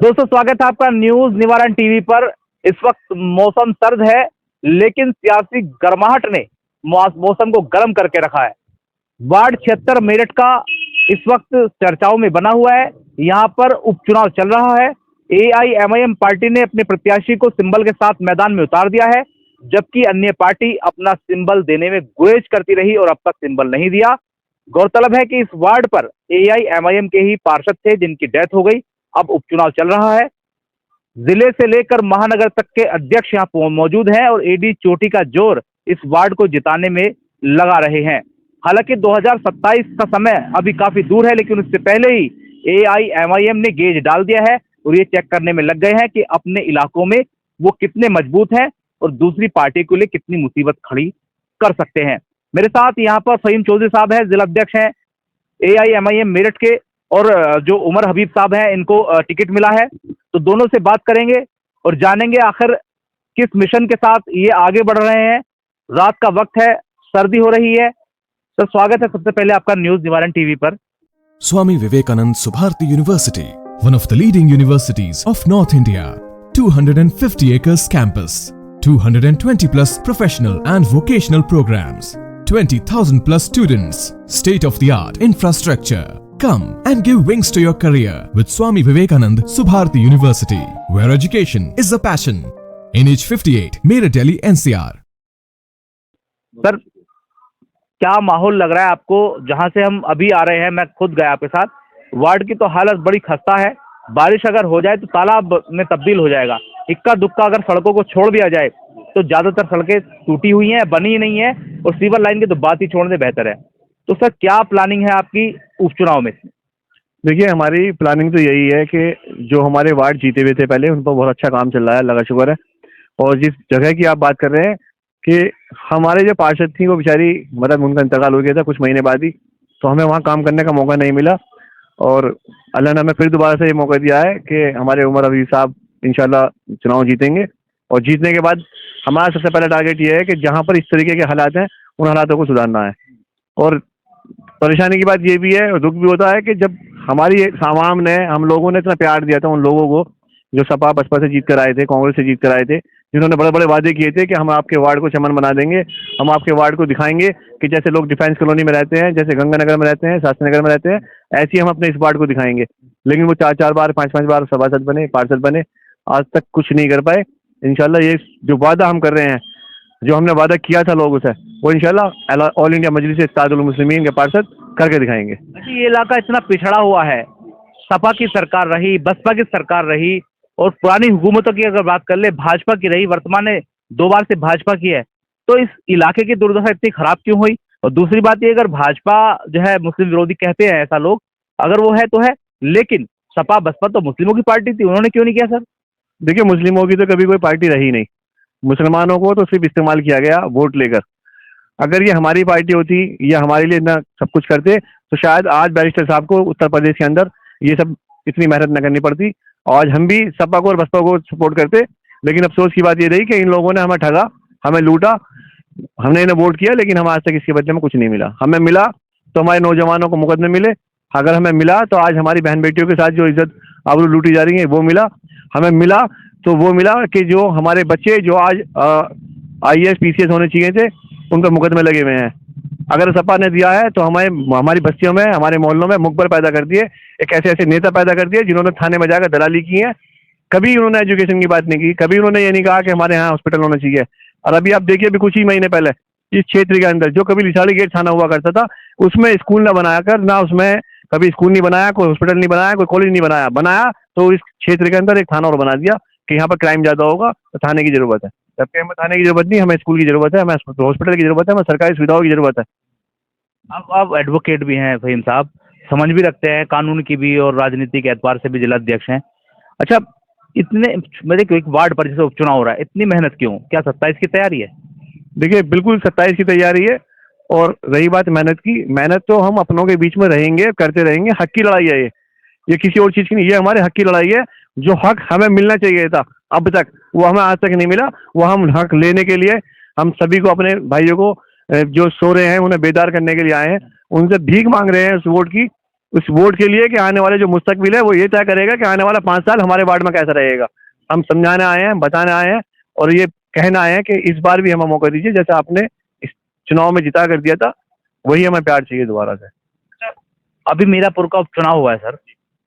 दोस्तों, स्वागत है आपका न्यूज निवारण टीवी पर। इस वक्त मौसम सर्द है, लेकिन सियासी गर्माहट ने मौसम को गर्म करके रखा है। वार्ड 76 मेरठ का इस वक्त चर्चाओं में बना हुआ है। यहाँ पर उपचुनाव चल रहा है। एआईएमआईएम पार्टी ने अपने प्रत्याशी को सिंबल के साथ मैदान में उतार दिया है, जबकि अन्य पार्टी अपना सिंबल देने में गुरेज करती रही और अब तक सिंबल नहीं दिया। गौरतलब है कि इस वार्ड पर एआईएमआईएम के ही पार्षद थे जिनकी डेथ हो गई। अब उपचुनाव चल रहा है। जिले से लेकर महानगर तक के अध्यक्ष यहाँ मौजूद हैं और एडी चोटी का जोर इस वार्ड को जिताने में लगा रहे हैं। हालांकि 2027 का समय अभी काफी दूर है, लेकिन उससे पहले ही एआईएमआईएम ने गेज डाल दिया है और ये चेक करने में लग गए हैं कि अपने इलाकों में वो कितने मजबूत हैं और दूसरी पार्टी के लिए कितनी मुसीबत खड़ी कर सकते हैं। मेरे साथ यहाँ पर फहीम चौधरी साहब हैं, जिला अध्यक्ष हैं एआईएमआईएम मेरठ के, और जो उमर हबीब साहब हैं, इनको टिकट मिला है। तो दोनों से बात करेंगे और जानेंगे आखिर किस मिशन के साथ ये आगे बढ़ रहे हैं। रात का वक्त है, सर्दी हो रही है। सर, स्वागत है सबसे पहले आपका न्यूज निवारण टीवी पर। Swami Vivekanand Subharti University, one of the leading universities of North India. 250 acres campus, 220 plus professional and vocational programs, 20,000 plus students, state of the art infrastructure. Come and give wings to your career with Swami Vivekanand Subharti University, where education is a passion. NH58, Meerut, Delhi, NCR. Sir, क्या माहौल लग रहा है आपको जहां से हम अभी आ रहे हैं? मैं खुद गया आपके साथ। वार्ड की तो हालत बड़ी खस्ता है। बारिश अगर हो जाए तो तालाब में तब्दील हो जाएगा। इक्का दुक्का अगर सड़कों को छोड़ दिया जाए तो ज्यादातर सड़कें टूटी हुई हैं, बनी ही नहीं है, और सीवर लाइन की तो बात ही छोड़ने बेहतर है। तो सर, क्या प्लानिंग है आपकी उपचुनाव में? देखिए, हमारी प्लानिंग तो यही है कि जो हमारे वार्ड जीते हुए थे पहले, उन पर बहुत अच्छा काम चल रहा है, अल्लाह का शुक्र है। और जिस जगह की आप बात कर रहे हैं कि हमारे जो पार्षद थी वो बेचारी, मतलब उनका इंतकाल हो गया था कुछ महीने बाद ही, तो हमें वहाँ काम करने का मौका नहीं मिला। और अल्लाह ने हमें फिर दोबारा से ये मौका दिया है कि हमारे उमर हबीब साहब इंशाल्लाह चुनाव जीतेंगे। और जीतने के बाद हमारा सबसे पहला टारगेट ये है कि जहाँ पर इस तरीके के हालात हैं, उन हालातों को सुधारना है। और परेशानी की बात ये भी है और दुख भी होता है कि जब हमारी आवाम ने, हम लोगों ने इतना प्यार दिया था उन लोगों को जो सपा बसपा से जीत कर आए थे, कांग्रेस से जीत कर आए थे, जिन्होंने बड़े बड़े वादे किए थे कि हम आपके वार्ड को चमन बना देंगे, हम आपके वार्ड को दिखाएंगे कि जैसे लोग डिफेंस कॉलोनी में रहते हैं, जैसे गंगानगर में रहते हैं, शास्त्री नगर में रहते हैं, ऐसे ही हम अपने इस वार्ड को दिखाएंगे। लेकिन वो 4-4 बार 5-5 बार सभासद बने, पार्षद बने, आज तक कुछ नहीं कर पाए। इंशाल्लाह ये जो वादा हम कर रहे हैं, जो हमने वादा किया था लोगों से, वो इंशाल्लाह ऑल इंडिया मजलिस इत्तेहादुल मुस्लिमीन के पार्षद करके दिखाएंगे। ये इलाका इतना पिछड़ा हुआ है, सपा की सरकार रही, बसपा की सरकार रही, और पुरानी हुकूमतों की अगर बात कर ले, भाजपा की रही, वर्तमान में 2 बार से भाजपा की है। तो इस इलाके की दुर्दशा इतनी खराब क्यों हुई? और दूसरी बात ये, अगर भाजपा जो है मुस्लिम विरोधी कहते हैं ऐसा लोग, अगर वो है तो है, लेकिन सपा बसपा तो मुस्लिमों की पार्टी थी, उन्होंने क्यों नहीं किया सर? देखिए, मुस्लिमों की तो कभी कोई पार्टी रही नहीं, मुसलमानों को तो सिर्फ इस्तेमाल किया गया वोट लेकर। अगर ये हमारी पार्टी होती या हमारे लिए इतना सब कुछ करते तो शायद आज बैरिस्टर साहब को उत्तर प्रदेश के अंदर ये सब इतनी मेहनत न करनी पड़ती। आज हम भी सपा को और बसपा को सपोर्ट करते, लेकिन अफसोस की बात ये रही कि इन लोगों ने हमें ठगा, हमें लूटा। हमने इन्हें वोट किया, लेकिन हम आज तक इसके बदले में कुछ नहीं मिला। हमें मिला तो हमारे नौजवानों को मुकदमे मिले, अगर हमें मिला तो आज हमारी बहन बेटियों के साथ जो इज्जत आबरू लूटी जा रही है वो मिला। हमें मिला तो वो मिला कि जो हमारे बच्चे जो आज IAS PCS होने चाहिए थे, उन पर मुकदमे लगे हुए हैं। अगर सपा ने दिया है तो हमारी बस्तियों में, हमारे मोहल्लों में मुखबर पैदा कर दिए, एक ऐसे ऐसे नेता पैदा कर दिए जिन्होंने थाने में जाकर दलाली की है। कभी उन्होंने एजुकेशन की बात नहीं की, कभी उन्होंने ये नहीं कहा कि हमारे यहाँ हॉस्पिटल होना चाहिए। और अभी आप देखिए, अभी कुछ ही महीने पहले इस क्षेत्र के अंदर जो कभी लिसाड़ी गेट थाना हुआ करता था, उसमें स्कूल न बनाकर, ना उसमें कभी स्कूल नहीं बनाया, कोई हॉस्पिटल नहीं बनाया, कोई कॉलेज नहीं बनाया तो इस क्षेत्र के अंदर एक थाना और बना दिया कि यहाँ पर क्राइम ज्यादा होगा तो थाने की जरूरत है। जबकि हमें थाने की जरूरत नहीं, हमें स्कूल की जरूरत है, हमें हॉस्पिटल की जरूरत है, हमें सरकारी सुविधाओं की जरूरत है। आप एडवोकेट भी हैं फहीम साहब, समझ भी रखते हैं कानून की भी और राजनीति के एतबार से भी जिला अध्यक्ष हैं। अच्छा, इतने मेरे एक वार्ड पर जैसे उपचुनाव हो रहा है, इतनी मेहनत क्यों? क्या 27 की तैयारी है? देखिए, बिल्कुल 27 की तैयारी है। और रही बात मेहनत की, मेहनत तो हम अपनों के बीच में रहेंगे, करते रहेंगे। हक की लड़ाई है ये किसी और चीज की नहीं, ये हमारे हक की लड़ाई है। जो हक हमें मिलना चाहिए था अब तक, वो हमें आज तक नहीं मिला। वो हम हक लेने के लिए हम सभी को, अपने भाइयों को जो सो रहे हैं, उन्हें बेदार करने के लिए आए हैं, उनसे भीख मांग रहे हैं उस वोट की उस वोट के लिए कि आने वाले जो मुस्तकबिल है वो ये तय करेगा कि आने वाला 5 साल हमारे वार्ड में कैसा रहेगा। हम समझाने आए हैं, बताने आए हैं और ये कहना आए हैं कि इस बार भी हमें मौका दीजिए, जैसा आपने इस चुनाव में जिता कर दिया था वही हमें प्यार चाहिए दोबारा से। अभी मीरापुर का उपचुनाव हुआ है सर,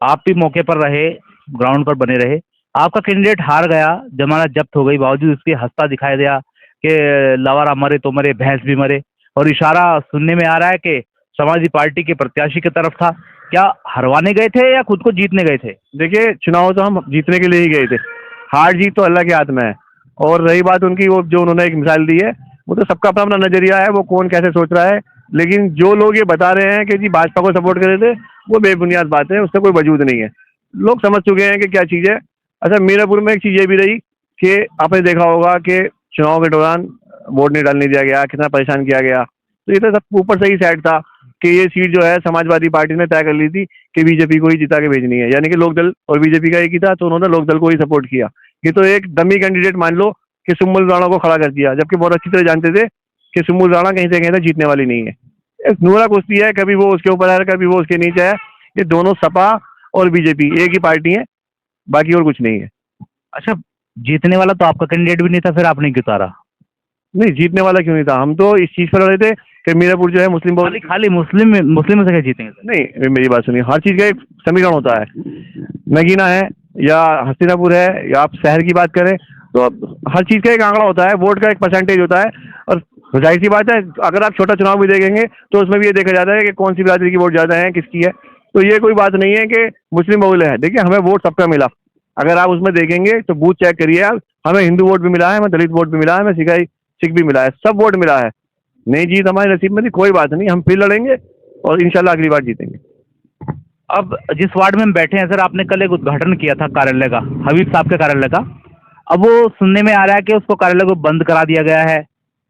आप भी मौके पर रहे, ग्राउंड पर बने रहे, आपका कैंडिडेट हार गया, जमानत जब्त हो गई, बावजूद इसके हंसता दिखाई दिया कि लवारा मरे तो मरे, भैंस भी मरे, और इशारा सुनने में आ रहा है कि समाजवादी पार्टी के प्रत्याशी की तरफ था। क्या हरवाने गए थे या खुद को जीतने गए थे? देखिए, चुनाव तो हम जीतने के लिए ही गए थे, हार जीत तो अल्लाह के हाथ में है। और रही बात उनकी, वो जो उन्होंने एक मिसाल दी है, वो तो सबका अपना अपना नजरिया है, वो कौन कैसे सोच रहा है। लेकिन जो लोग ये बता रहे हैं कि जी भाजपा को सपोर्ट कर रहे थे, वो बेबुनियाद बात है, उसका कोई वजूद नहीं है। लोग समझ चुके हैं कि क्या चीज़ है। अच्छा, मीरापुर में एक चीज़ ये भी रही कि आपने देखा होगा कि चुनाव के दौरान वोट नहीं डालने दिया गया, कितना परेशान किया गया। तो ये तो सब ऊपर से ही सेट था कि ये सीट जो है समाजवादी पार्टी ने तय कर ली थी कि बीजेपी को ही जिता के भेजनी है, यानी कि लोकदल और बीजेपी का एक ही था, तो उन्होंने लोकदल को ही सपोर्ट किया। ये तो एक डमी कैंडिडेट मान लो कि सुम्बुल राणा को खड़ा कर दिया, जबकि बहुत अच्छी तरह जानते थे कि सुम्बुल राणा कहीं से कहीं तक जीतने वाली नहीं है। एक नूरा कुश्ती है, कभी वो उसके ऊपर है, कभी वो उसके नीचे है। ये दोनों सपा और बीजेपी एक ही पार्टी है, बाकी और कुछ नहीं है। अच्छा, जीतने वाला तो आपका कैंडिडेट भी नहीं था, फिर आपने क्यों उतारा? नहीं, जीतने वाला क्यों नहीं था, हम तो इस चीज पर लड़े थे कि मीरापुर जो है मुस्लिम खाली खाली मुस्लिम से क्या जीतेंगे सर? नहीं, मेरी बात सुनिए, हर चीज का एक समीकरण होता है। नगीना है या हस्तिनापुर है या आप शहर की बात करें, तो हर चीज का एक आंकड़ा होता है, वोट का एक परसेंटेज होता है। और जाहिर सी बात है, अगर आप छोटा चुनाव भी देखेंगे तो उसमें भी ये देखा जाता है कि कौन सी बिरादरी की वोट ज्यादा है, किसकी है। तो ये कोई बात नहीं है कि मुस्लिम बहुल है। देखिए, हमें वोट सबका मिला, अगर आप उसमें देखेंगे तो बूथ चेक करिए आप, हमें हिंदू वोट भी मिला है, हमें दलित वोट भी मिला है, हमें सिख भी मिला है, सब वोट मिला है। नहीं जीत हमारे नसीब में थी, कोई बात नहीं, हम फिर लड़ेंगे और इंशाल्लाह अगली बार जीतेंगे। अब जिस वार्ड में हम बैठे हैं सर, आपने कल एक उद्घाटन किया था कार्यालय का, हबीब साहब के कार्यालय का। अब वो सुनने में आ रहा है कि उसको कार्यालय को बंद करा दिया गया है।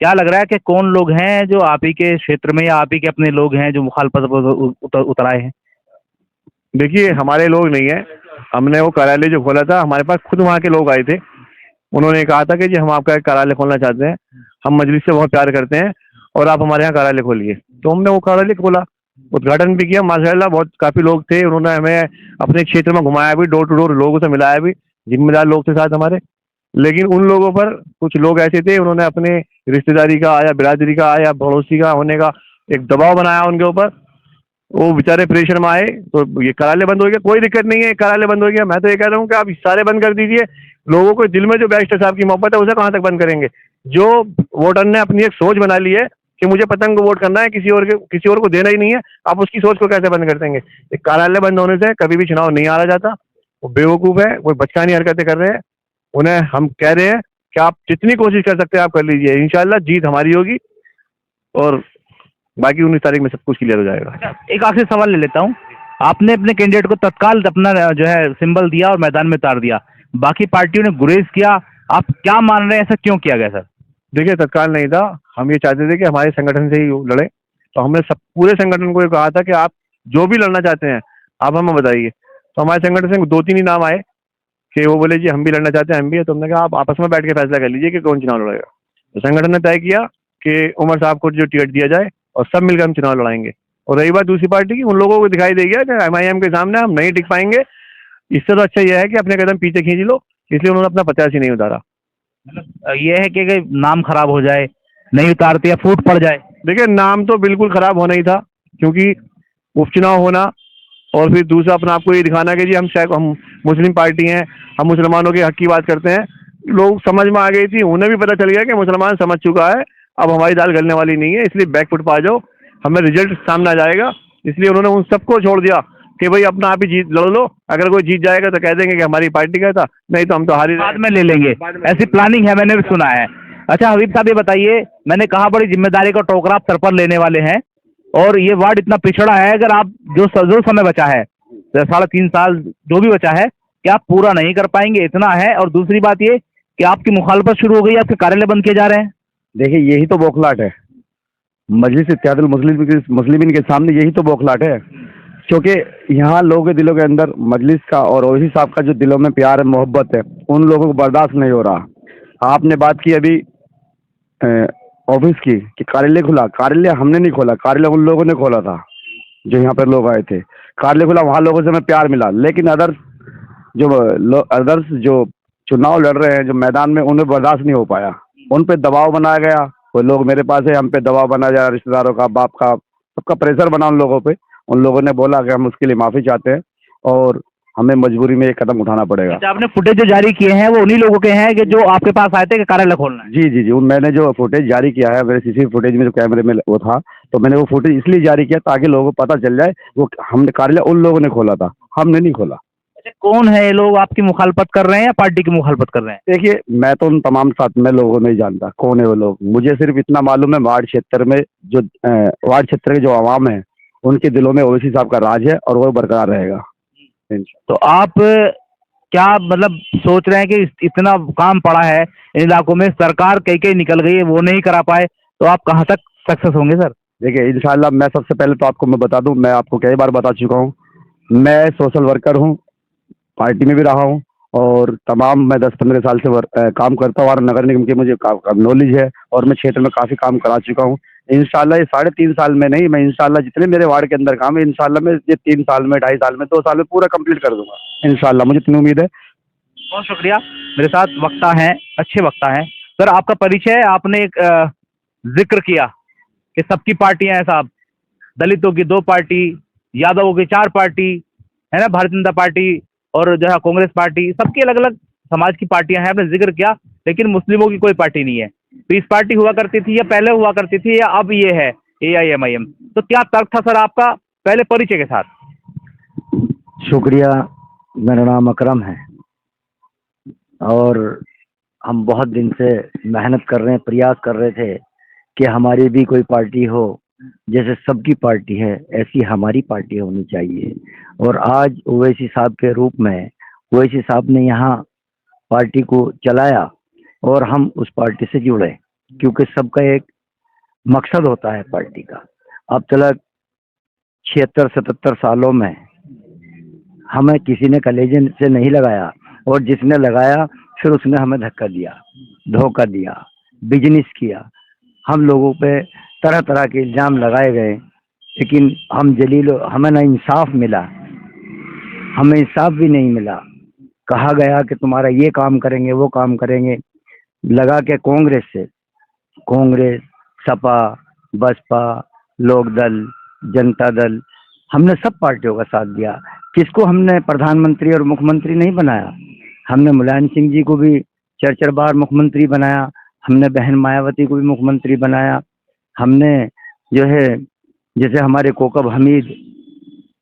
क्या लग रहा है कि कौन लोग हैं जो आप ही के क्षेत्र में या आप ही के अपने लोग हैं जो मुखालफत पर उतर आए हैं? देखिए, हमारे लोग नहीं है, हमने वो कार्यालय जो खोला था, हमारे पास खुद वहाँ के लोग आए थे। उन्होंने कहा था कि जी हम आपका एक कार्यालय खोलना चाहते हैं, हम मजलिस से बहुत प्यार करते हैं और आप हमारे यहाँ कार्यालय खोलिए। तो हमने वो कार्यालय खोला, उद्घाटन भी किया, माशाल्लाह बहुत काफ़ी लोग थे। उन्होंने हमें अपने क्षेत्र में घुमाया भी, डोर टू डोर लोगों से मिलाया भी, जिम्मेदार लोग थे साथ हमारे। लेकिन उन लोगों पर कुछ लोग ऐसे थे, उन्होंने अपने रिश्तेदारी का या बिरादरी का या पड़ोसी का होने का एक दबाव बनाया उनके ऊपर। वो बेचारे प्रेशर में आए तो ये कार्यालय बंद हो गया। कोई दिक्कत नहीं है, कार्यालय बंद हो गया, मैं तो ये कह रहा हूँ कि आप सारे बंद कर दीजिए। लोगों को दिल में जो बैरिस्टर साहब की मोहब्बत है उसे कहाँ तक बंद करेंगे? जो वोटर ने अपनी एक सोच बना ली है कि मुझे पतंग को वोट करना है, किसी और को देना ही नहीं है, आप उसकी सोच को कैसे बंद कर देंगे? कार्यालय बंद होने से कभी भी चुनाव नहीं हारा जाता। वो बेवकूफ़ है, वो बचकानी हरकतें कर रहे हैं। उन्हें हम कह रहे हैं कि आप जितनी कोशिश कर सकते हैं आप कर लीजिए, इंशाल्लाह जीत हमारी होगी और बाकी 19 तारीख में सब कुछ क्लियर हो जाएगा। एक आखिरी सवाल ले लेता हूँ, आपने अपने कैंडिडेट को तत्काल अपना जो है सिंबल दिया और मैदान में उतार दिया, बाकी पार्टियों ने गुरेज किया, आप क्या मान रहे हैं, ऐसा क्यों किया गया सर? देखिए, तत्काल नहीं था, हम ये चाहते थे कि हमारे संगठन से ही लड़े। तो हमने सब पूरे संगठन को ये कहा था कि आप जो भी लड़ना चाहते हैं आप हमें बताइए। तो हमारे संगठन से 2-3 ही नाम आए कि वो बोले जी हम भी लड़ना चाहते हैं, हम भी है। तो हमने कहा आप आपस में बैठ के फैसला कर लीजिए कि कौन चुनाव लड़ेगा। तो संगठन ने तय किया कि उमर साहब को जो टिकट दिया जाए और सब मिलकर हम चुनाव लड़ाएंगे। और रही बात दूसरी पार्टी की, उन लोगों को दिखाई दे गया कि MIM के सामने हम नहीं टिक पाएंगे, इससे तो अच्छा यह है कि अपने कदम पीछे खींच लो, इसलिए उन्होंने अपना प्रत्याशी नहीं उतारा। मतलब ये है कि नाम खराब हो जाए, नहीं उतारते या फूट पड़ जाए? देखिए, नाम तो बिल्कुल खराब होना ही था, क्योंकि उपचुनाव होना और फिर दूसरा अपना आपको ये दिखाना कि जी हम मुस्लिम पार्टी हैं, हम मुसलमानों के हक की बात करते हैं। लोग समझ में आ गई थी, उन्हें भी पता चल गया कि मुसलमान समझ चुका है, अब हमारी दाल गलने वाली नहीं है, इसलिए बैकफुट पा जाओ, हमें रिजल्ट सामने आ जाएगा। इसलिए उन्होंने उन सबको छोड़ दिया कि भाई अपना आप ही जीत लड़ लो, अगर कोई जीत जाएगा तो कह देंगे कि हमारी पार्टी का था, नहीं तो हम तो हारी बाद में ले लेंगे, ऐसी प्लानिंग है, मैंने भी सुना है। अच्छा हबीब साहब, ये बताइए, मैंने कहा बड़ी जिम्मेदारी का टोकरा आप सर पर लेने वाले हैं और ये वार्ड इतना पिछड़ा है, अगर आप जो समय बचा है 3.5 साल जो भी बचा है, क्या आप पूरा नहीं कर पाएंगे? इतना है। और दूसरी बात ये कि आपकी मुखालफत शुरू हो गई, आपके कार्यालय बंद किए जा रहे हैं। देखिए, यही तो बौखलाहट है मजलिस इत्तेहादुल मुस्लिमीन के सामने, यही तो बौखलाहट है। क्योंकि यहाँ लोगों के दिलों के अंदर मजलिस का और ओवैसी साहब का जो दिलों में प्यार है, मोहब्बत है, उन लोगों को बर्दाश्त नहीं हो रहा। आपने बात की अभी ऑफिस की कि कार्यालय खुला, कार्यालय हमने नहीं खोला, कार्यालय उन लोगों ने खोला था जो यहाँ पर लोग आए थे। कार्यालय खुला, वहाँ लोगों से हमें प्यार मिला। लेकिन अदर्स जो चुनाव लड़ रहे हैं जो मैदान में, उन्हें बर्दाश्त नहीं हो पाया, उन पे दबाव बनाया गया। कोई लोग मेरे पास है, हम पे दबाव बनाया जा रहा, रिश्तेदारों का, बाप का, सबका प्रेशर बना उन लोगों पे। उन लोगों ने बोला कि हम उसके लिए माफी चाहते हैं और हमें मजबूरी में एक कदम उठाना पड़ेगा। अच्छा, आपने फुटेज जो जारी किए हैं वो उन्हीं लोगों के हैं कि जो आपके पास आए थे कि कार्यालय खोलना है? जी जी जी, मैंने जो फुटेज जारी किया है, मेरे सीसीटीवी फुटेज में जो कैमरे में वो था, तो मैंने वो फुटेज इसलिए जारी किया ताकि लोगों को पता चल जाए वो हमने कार्यालय उन लोगों ने खोला था, हमने नहीं खोला। अच्छा, कौन है ये लोग? आपकी मुखालफत कर रहे हैं या पार्टी की मुखालफत कर रहे हैं? देखिए, मैं तो उन तमाम साथ में लोगों नहीं जानता कौन है वो लोग। मुझे सिर्फ इतना मालूम है, वार्ड क्षेत्र में जो वार्ड क्षेत्र के जो आवाम है, उनके दिलों में ओवैसी साहब का राज है और वो बरकरार रहेगा। तो आप क्या मतलब सोच रहे हैं कि इतना काम पड़ा है इन इलाकों में, सरकार कई निकल गई है, वो नहीं करा पाए, तो आप कहाँ तक सक्सेस होंगे सर? देखिए, इंशाल्लाह मैं सबसे पहले तो आपको मैं बता दूं, मैं आपको कई बार बता चुका हूं, मैं सोशल वर्कर हूं, पार्टी में भी रहा हूं और तमाम मैं 10-15 साल से काम करता हूं और नगर निगम की मुझे नॉलेज है और मैं क्षेत्र में काफ़ी काम करा चुका हूं। इंशाल्लाह ये 3.5 साल में नहीं, मैं इंशाल्लाह जितने मेरे वार्ड के अंदर काम है, इंशाल्लाह मैं ये 3 साल में, 2.5 साल में, 2 साल में पूरा कंप्लीट कर दूंगा इंशाल्लाह, मुझे इतनी उम्मीद है। बहुत शुक्रिया। मेरे साथ वक्ता हैं, अच्छे वक्ता हैं। सर, आपका परिचय, आपने एक जिक्र किया कि सबकी पार्टियां हैं साहब, दलितों की 2 पार्टी, यादवों की 4 पार्टी है ना, भारतीय जनता पार्टी और जो है कांग्रेस पार्टी, सबकी अलग अलग समाज की पार्टियां हैं, आपने जिक्र किया। लेकिन मुस्लिमों की कोई पार्टी नहीं है। पीस पार्टी हुआ करती थी या पहले हुआ करती थी या अब ये है AIMIM? तो क्या तर्क था सर आपका, पहले परिचय के साथ? शुक्रिया, मेरा नाम अकरम है और हम बहुत दिन से मेहनत कर रहे हैं, प्रयास कर रहे थे कि हमारी भी कोई पार्टी हो, जैसे सबकी पार्टी है ऐसी हमारी पार्टी होनी चाहिए। और आज ओवैसी साहब के रूप में ओवैसी साहब ने यहाँ पार्टी को चलाया और हम उस पार्टी से जुड़े, क्योंकि सबका एक मकसद होता है पार्टी का। अब तक 76-77 सालों में हमें किसी ने कलेजे से नहीं लगाया और जिसने लगाया फिर उसने हमें धक्का दिया, धोखा दिया, बिजनेस किया, हम लोगों पे तरह तरह के इल्ज़ाम लगाए गए। लेकिन हमें ना इंसाफ मिला, हमें इंसाफ भी नहीं मिला। कहा गया कि तुम्हारा ये काम करेंगे, वो काम करेंगे, लगा के कांग्रेस, सपा, बसपा, लोकदल, जनता दल, हमने सब पार्टियों का साथ दिया। किसको हमने प्रधानमंत्री और मुख्यमंत्री नहीं बनाया? हमने मुलायम सिंह जी को भी 4 बार मुख्यमंत्री बनाया, हमने बहन मायावती को भी मुख्यमंत्री बनाया, हमने जो है जैसे हमारे कोकब हमीद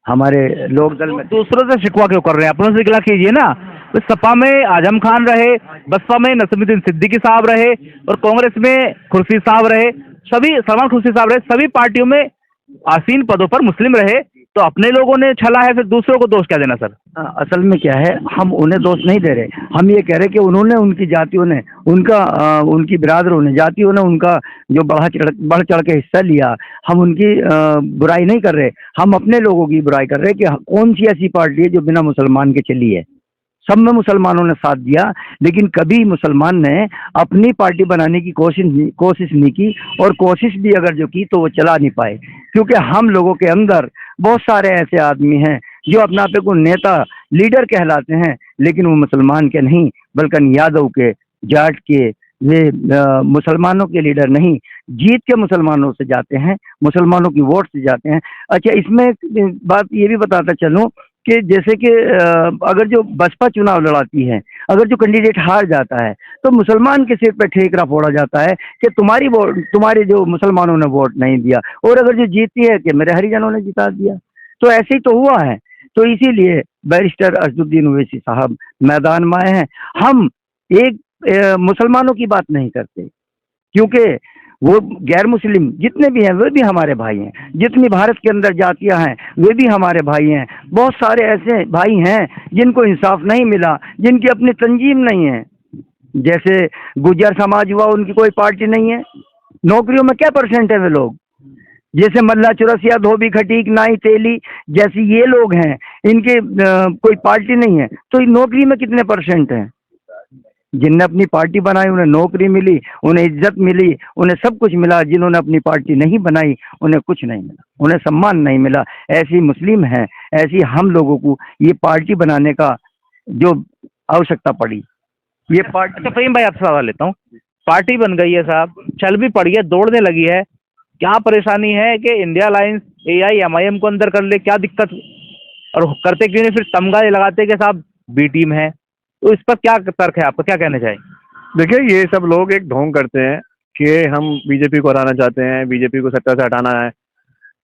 हमारे लोकदल में। दूसरों से शिकवा क्यों कर रहे हैं? अपनों से गिला कीजिए ना। तो सपा में आजम खान रहे, बसपा में नसीमुद्दीन सिद्दीकी साहब रहे और कांग्रेस में खुर्शीद साहब रहे, सभी सलमान खुर्शीद साहब रहे, सभी पार्टियों में आसीन पदों पर मुस्लिम रहे। तो अपने लोगों ने छला है, फिर दूसरों को दोष क्या देना सर? असल में क्या है, हम उन्हें दोष नहीं दे रहे, हम ये कह रहे कि उन्होंने, उनकी जातियों ने, उनकी बिरादरों ने, जातियों ने उनका जो बढ़ चढ़ के हिस्सा लिया, हम उनकी बुराई नहीं कर रहे, हम अपने लोगों की बुराई कर रहे कि कौन सी ऐसी पार्टी है जो बिना मुसलमान के चली है। सब में मुसलमानों ने साथ दिया, लेकिन कभी मुसलमान ने अपनी पार्टी बनाने की कोशिश नहीं की, और कोशिश भी अगर जो की तो वो चला नहीं पाए, क्योंकि हम लोगों के अंदर बहुत सारे ऐसे आदमी हैं जो अपना पे को नेता, लीडर कहलाते हैं, लेकिन वो मुसलमान के नहीं, बल्कि यादव के, जाट के, वे मुसलमानों के लीडर नहीं, जीत के मुसलमानों से जाते हैं, मुसलमानों की वोट से जाते हैं। अच्छा, इसमें बात ये भी बताता चलूं कि जैसे कि अगर जो बसपा चुनाव लड़ाती है, अगर जो कैंडिडेट हार जाता है तो मुसलमान के सिर पे ठेकरा फोड़ा जाता है कि तुम्हारे जो मुसलमानों ने वोट नहीं दिया, और अगर जो जीतती है कि मेरे हरिजनों ने जिता दिया। तो ऐसे ही तो हुआ है। तो इसीलिए बैरिस्टर असदुद्दीन ओवैसी साहब मैदान में आए हैं। हम एक मुसलमानों की बात नहीं करते, क्योंकि वो गैर मुस्लिम जितने भी हैं वे भी हमारे भाई हैं, जितनी भारत के अंदर जातियां हैं वे भी हमारे भाई हैं। बहुत सारे ऐसे भाई हैं जिनको इंसाफ नहीं मिला, जिनकी अपनी तंजीम नहीं है, जैसे गुज्जर समाज हुआ, उनकी कोई पार्टी नहीं है। नौकरियों में क्या परसेंट है वे लोग? जैसे मल्ला, चौरसिया, धोबी, खटीक, नाई, तेली जैसे ये लोग हैं, इनके कोई पार्टी नहीं है, तो नौकरी में कितने परसेंट हैं? जिनने अपनी पार्टी बनाई उन्हें नौकरी मिली, उन्हें इज्जत मिली, उन्हें सब कुछ मिला। जिन्होंने अपनी पार्टी नहीं बनाई उन्हें कुछ नहीं मिला, उन्हें सम्मान नहीं मिला। ऐसी मुस्लिम हैं, ऐसी हम लोगों को ये पार्टी बनाने का जो आवश्यकता पड़ी, ये पार्टी। अच्छा फहीम भाई, आपसे सवाल लेता हूँ। पार्टी बन गई है साहब, चल भी पड़ी है, दौड़ने लगी है, क्या परेशानी है कि इंडिया अलायंस AIMIM को अंदर कर ले? क्या दिक्कत? और करते क्यों नहीं फिर तमगा लगाते कि साहब बी टीम है? तो इस पर क्या तर्क है आपका, क्या कहना चाहिए? देखिए, ये सब लोग एक ढोंग करते हैं कि हम बीजेपी को हराना चाहते हैं, बीजेपी को सत्ता से हटाना है।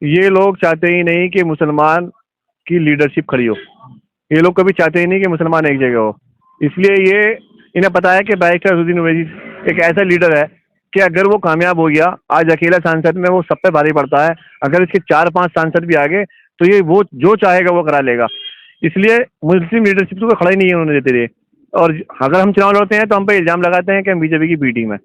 ये लोग चाहते ही नहीं कि मुसलमान की लीडरशिप खड़ी हो। ये लोग कभी चाहते ही नहीं कि मुसलमान एक जगह हो। इसलिए ये इन्हें पता है कि बैरिस्टर असदुद्दीन ओवैसी एक ऐसा लीडर है कि अगर वो कामयाब हो गया, आज अकेला सांसद में वो सब पे भारी पड़ता है। अगर इसके 4-5 सांसद भी आ गए तो ये वो जो चाहेगा वो करा लेगा। इसलिए मुस्लिम लीडरशिप को खड़ा ही नहीं है उन्होंने देते रहे। और अगर हम चुनाव लड़ते हैं तो हम पे इल्जाम लगाते हैं कि हम बीजेपी की बी टीम है।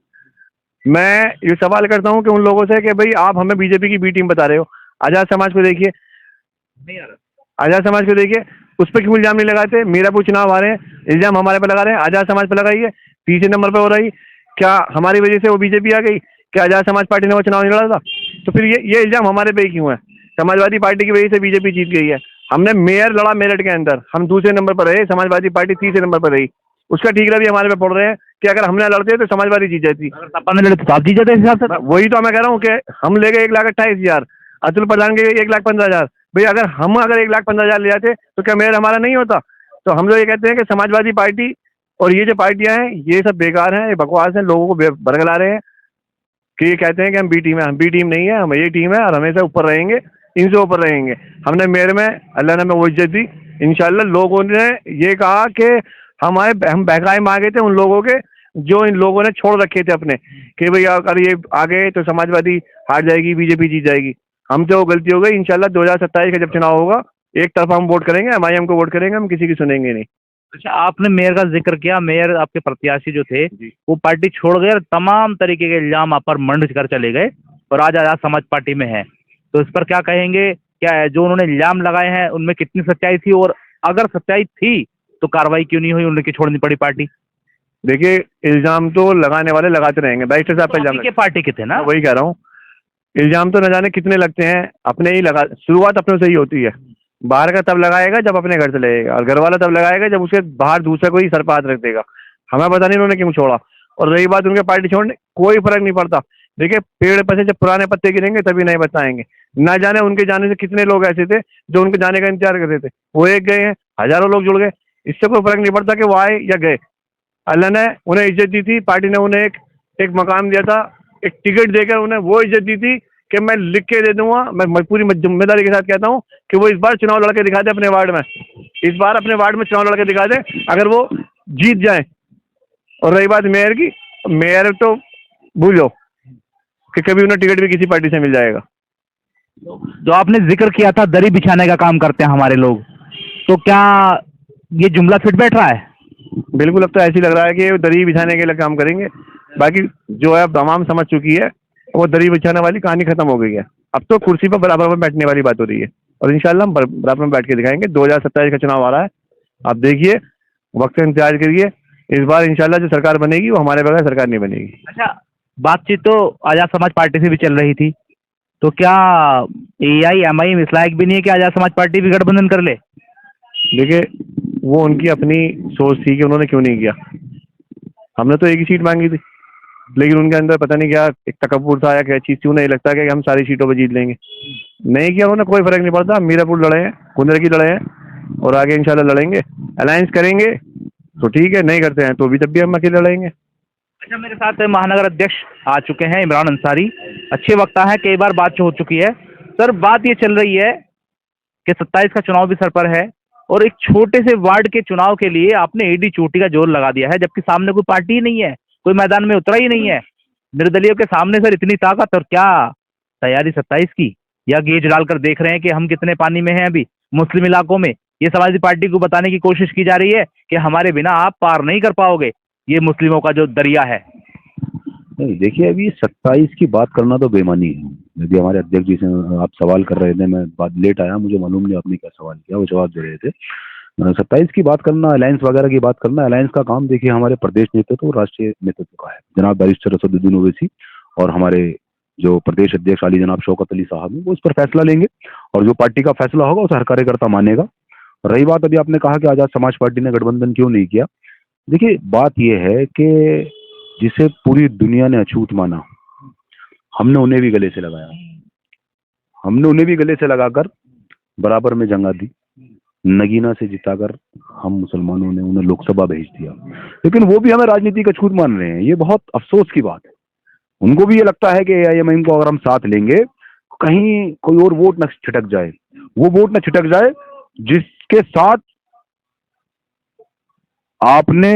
मैं ये सवाल करता हूं कि उन लोगों से कि भाई आप हमें बीजेपी की बी टीम बता रहे हो। आजाद समाज को देखिए, आजाद समाज को देखिए, उस पर क्यों इल्जाम नहीं लगाते? मीरापुर चुनाव आ रहे हैं, इल्जाम हमारे पे लगा रहे हैं, आजाद समाज पे लगाइए। तीसरे नंबर पे हो रही, क्या हमारी वजह से वो बीजेपी आ गई? क्या आजाद समाज पार्टी ने वो चुनाव नहीं लड़ा था? तो फिर ये इल्जाम हमारे पे ही क्यों है? समाजवादी पार्टी की वजह से बीजेपी जीत गई है। हमने मेयर लड़ा मेरठ के अंदर, हम दूसरे नंबर पर रहे, समाजवादी पार्टी तीसरे नंबर पर रही। उसका ठीकरा भी हमारे पे पड़ रहे हैं कि अगर हमने लड़ते तो समाजवादी जीत जाती। सपा ने लड़े तो आप जीत जाते इस हिसाब से। वही तो मैं कह रहा हूँ कि हम ले गए 1,28,000, अतुल प्रधान के 1,15,000। भाई अगर 1,15,000 ले जाते तो क्या मेयर हमारा नहीं होता? तो हम लोग ये कहते हैं कि समाजवादी पार्टी और ये जो पार्टियां हैं ये सब बेकार हैं, ये बकवास हैं, लोगों को बरगला रहे हैं कि ये कहते हैं कि हम बी टीम है। हम बी टीम नहीं है, हम ये टीम है और हमेशा ऊपर रहेंगे, इनसे ऊपर रहेंगे। हमने मेयर में अल्लाह ने हमें वो इज्जत दी। इंशाल्लाह लोगों ने ये कहा कि हम बहकाए मांगे थे उन लोगों के जो इन लोगों ने छोड़ रखे थे अपने, कि भाई अगर ये आ गए तो समाजवादी हार जाएगी, बीजेपी जीत जाएगी। हमसे वो गलती हो गई। इंशाल्लाह 2027 का जब चुनाव होगा एक तरफा हम वोट करेंगे, MIM को वोट करेंगे, हम किसी की सुनेंगे नहीं। अच्छा, आपने मेयर का जिक्र किया। मेयर आपके प्रत्याशी जो थे वो पार्टी छोड़ गए और तमाम तरीके के इल्जाम आप पर मंड कर चले गए और आज आजाद समाज पार्टी में है। तो इस पर क्या कहेंगे? क्या है जो उन्होंने इल्जाम लगाए हैं उनमें कितनी सच्चाई थी, और अगर सच्चाई थी तो कार्रवाई क्यों नहीं हुई, उनकी छोड़नी पड़ी पार्टी? देखिए, इल्जाम तो लगाने वाले लगाते रहेंगे। बैरिस्टर साहब पे इल्जाम के पार्टी के थे ना, वही कह रहा हूँ। इल्जाम तो न जाने कितने लगते हैं, अपने ही लगा, शुरुआत अपने से ही होती है। बाहर का तब लगाएगा जब अपने घर से लगेगा, और घर वाला तब लगाएगा जब उसके बाहर दूसरा कोई सर पर हाथ रख देगा। हमें पता नहीं उन्होंने क्यों छोड़ा। और रही बात उनके पार्टी छोड़ने, कोई फर्क नहीं पड़ता। देखिए, पेड़ पर से जब पुराने पत्ते गिरेंगे तभी नए पत्ते आएंगे। ना जाने उनके जाने से कितने लोग ऐसे थे जो उनके जाने का इंतजार कर रहे थे, वो एक गए हैं, हजारों लोग जुड़ गए। इससे कोई फर्क नहीं पड़ता कि वो आए या गए। अल्लाह ने उन्हें इज्जत दी थी, पार्टी ने उन्हें एक मकाम दिया था, एक टिकट देकर उन्हें वो इज्जत दी थी कि मैं लिख के दे दूंगा। मैं पूरी जिम्मेदारी के साथ कहता हूँ कि वो इस बार चुनाव लड़के दिखा दे अपने वार्ड में, इस बार अपने वार्ड में चुनाव लड़के दिखा दे, अगर वो जीत जाए। और रही बात मेयर की, मेयर तो भूलो कि कभी उन्हें टिकट भी किसी पार्टी से मिल जाएगा। जो आपने जिक्र किया था दरी बिछाने का काम करते हैं हमारे लोग, तो क्या ये जुमला फिट बैठ रहा है? बिल्कुल, अब तो ऐसी लग रहा है कि वो दरी बिछाने के लिए काम करेंगे। बाकी जो है अब तमाम समझ चुकी है, वो दरी बिछाने वाली कहानी खत्म हो गई है। अब तो कुर्सी पर बराबर में बैठने वाली बात हो रही है, और इंशाल्लाह हम बराबर में बैठ के दिखाएंगे। 2027 का चुनाव आ रहा है, आप देखिए, वक्त का इंतजार करिए। इस बार इंशाल्लाह जो सरकार बनेगी वो हमारे बगैर सरकार नहीं बनेगी। अच्छा, बातचीत तो आजाद समाज पार्टी से भी चल रही थी, तो क्या AIMIM इस लायक भी नहीं है कि आजाद समाज पार्टी भी गठबंधन कर ले? देखिए, वो उनकी अपनी सोच थी कि उन्होंने क्यों नहीं किया। हमने तो एक ही सीट मांगी थी, लेकिन उनके अंदर पता नहीं क्या एक तकब्बुर था या क्या चीज़ थी, उन्हें लगता है कि हम सारी सीटों पर जीत लेंगे। नहीं किया उन्होंने, कोई फर्क नहीं पड़ता। मीरापुर लड़े हैं, कुंदरकी लड़े हैं, और आगे इंशाल्लाह लड़ेंगे। अलायंस करेंगे तो ठीक है, नहीं करते हैं तो भी तब भी हम अकेले लड़ेंगे। अच्छा, मेरे साथ महानगर अध्यक्ष आ चुके हैं इमरान अंसारी, अच्छे वक्ता है, कई बार बात हो चुकी है। सर, बात ये चल रही है कि 27 का चुनाव भी सर पर है, और एक छोटे से वार्ड के चुनाव के लिए आपने एडी चोटी का जोर लगा दिया है, जबकि सामने कोई पार्टी ही नहीं है, कोई मैदान में उतरा ही नहीं है। निर्दलीयों के सामने सर इतनी ताकत, और क्या तैयारी 27 की, या गेज डालकर देख रहे हैं कि हम कितने पानी में हैं अभी मुस्लिम इलाकों में? ये समाजवादी पार्टी को बताने की कोशिश की जा रही है कि हमारे बिना आप पार नहीं कर पाओगे ये मुस्लिमों का जो दरिया है। नहीं, देखिए, अभी 27 की बात करना तो बेमानी है। यदि हमारे अध्यक्ष जी से आप सवाल कर रहे थे, मैं बात लेट आया, मुझे मालूम नहीं आपने क्या सवाल किया, वो जवाब दे रहे थे। 27 की बात करना, अलायंस वगैरह की बात करना, अलायंस का काम देखिए हमारे प्रदेश नेतृत्व और राष्ट्रीय नेतृत्व का है, जनाब बैरिस्टर असदुद्दीन ओवैसी और हमारे जो प्रदेश अध्यक्ष आली जनाब शौकत अली साहब हैं, वो इस पर फैसला लेंगे और जो पार्टी का फैसला होगा उसे हर कार्यकर्ता मानेगा। रही बात अभी आपने कहा कि आजाद समाज पार्टी ने गठबंधन क्यों नहीं किया, देखिए बात यह है कि जिसे पूरी दुनिया ने अछूत माना, हमने उन्हें भी गले से लगाया, हमने उन्हें भी गले से लगाकर बराबर में जंगा दी, नगीना से जिताकर हम मुसलमानों ने उन्हें लोकसभा भेज दिया, लेकिन वो भी हमें राजनीति का छूत मान रहे हैं। ये बहुत अफसोस की बात है। उनको भी ये लगता है कि AIMIM को अगर हम साथ लेंगे कहीं कोई और वोट न छिटक जाए, वो वोट न छिटक जाए जिसके साथ आपने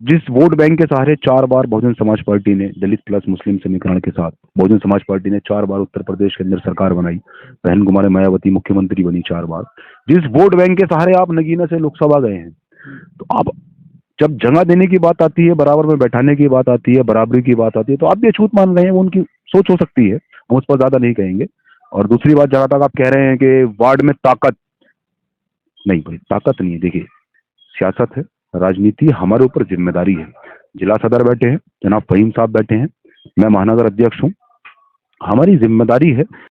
जिस वोट बैंक के सहारे 4 बार बहुजन समाज पार्टी ने दलित प्लस मुस्लिम समीकरण के साथ बहुजन समाज पार्टी ने 4 बार उत्तर प्रदेश के अंदर सरकार बनाई, बहन कुमारी मायावती मुख्यमंत्री बनी 4 बार, जिस वोट बैंक के सहारे आप नगीना से लोकसभा गए हैं, तो आप जब जगह देने की बात आती है, बराबर में बैठाने की बात आती है, बराबरी की बात आती है, तो आप भी अछूत मान रहे हैं। वो उनकी सोच हो सकती है, हम उस पर ज्यादा नहीं कहेंगे। और दूसरी बात, जहां तक आप कह रहे हैं कि वार्ड में ताकत नहीं, भाई ताकत नहीं है। देखिए सियासत है, राजनीति, हमारे ऊपर जिम्मेदारी है। जिला सदर बैठे हैं, जनाब फहीम साहब बैठे हैं, मैं महानगर अध्यक्ष हूँ, हमारी जिम्मेदारी है